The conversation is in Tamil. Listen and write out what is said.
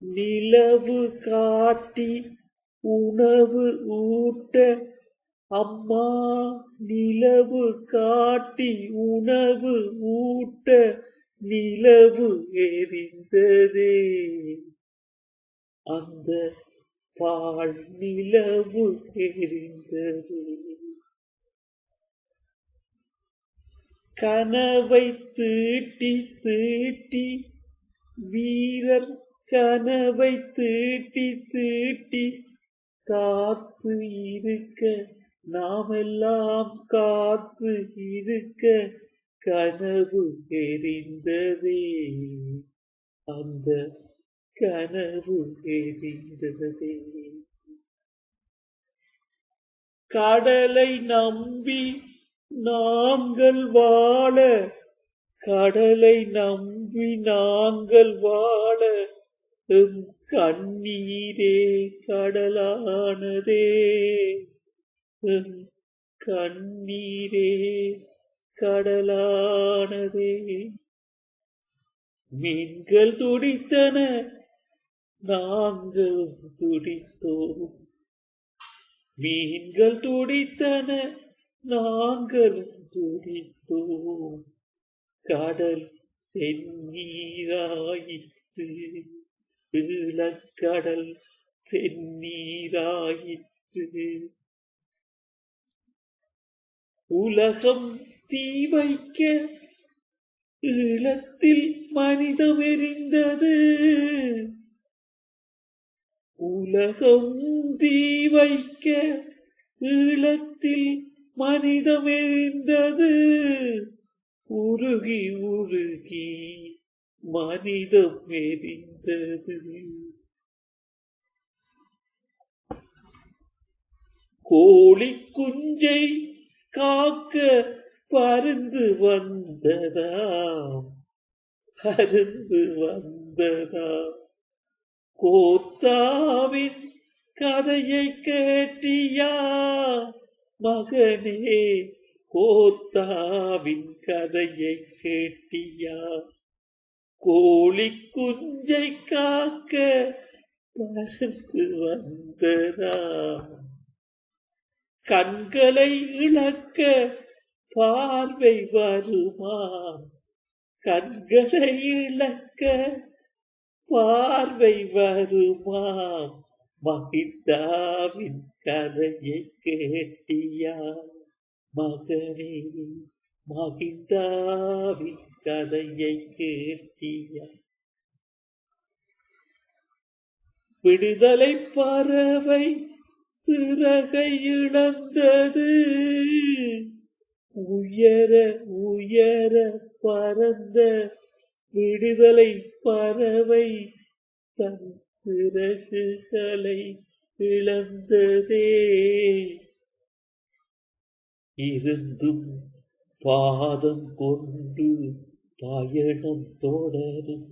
நிலவு காட்டி உணவு ஊட்ட அம்மா நிலவு காட்டி உணவு ஊட்ட நிலவு எரிந்ததே அந்த பால் நிலவு எரிந்ததே கனவை தீட்டி தீட்டி வீரர் கனவை தீட்டி தீட்டி காத்து இருக்க நாமெல்லாம் காத்து இருக்க கனவு எரிந்ததே அந்த கனவு எரிந்ததே கடலை நம்பி நாங்கள் வாழ கடலை நம்பி நாங்கள் வாழ எம் கண்ணீரே கடலானதே எம் கண்ணீரே கடலானதே மீன்கள் துடித்தன நாங்கள் துடித்தோம் மீன்கள் துடித்தன நாங்கள் துடித்தோம் கடல் செந்நீராயிற்று ஈழக்கடல் செந்நீராயிற்று உலகம் தீ வைக்க ஈழத்தில் மனிதம் எரிந்தது உலகம் தீ வைக்க ஈழத்தில் மனிதம் எரிந்தது உருகி உருகி மனிதம் எரிந்தது கோழி குஞ்சை காக்க பருந்து வந்ததா கோத்தாவின் கதையை கேட்டியா மகனே கோத்தாவின் கதையை கேட்டியா கோழி குஞ்சை காக்க பருந்து வந்ததா கண்களை இழக்க பார்வை வருமா கண்களை இழக்க பார்வை வருமா மகிந்தாவின் கதையை கேட்டியா மகனே மகிந்தாவின் கதையை கேட்டியா விடுதலை பறவை சிறகை இழந்தது உயர உயர பறந்த விடுதலை பறவை தன் சிறகுகளை இழந்ததே இருந்தும் பாதம் கொண்டு பயணம் தொடரும்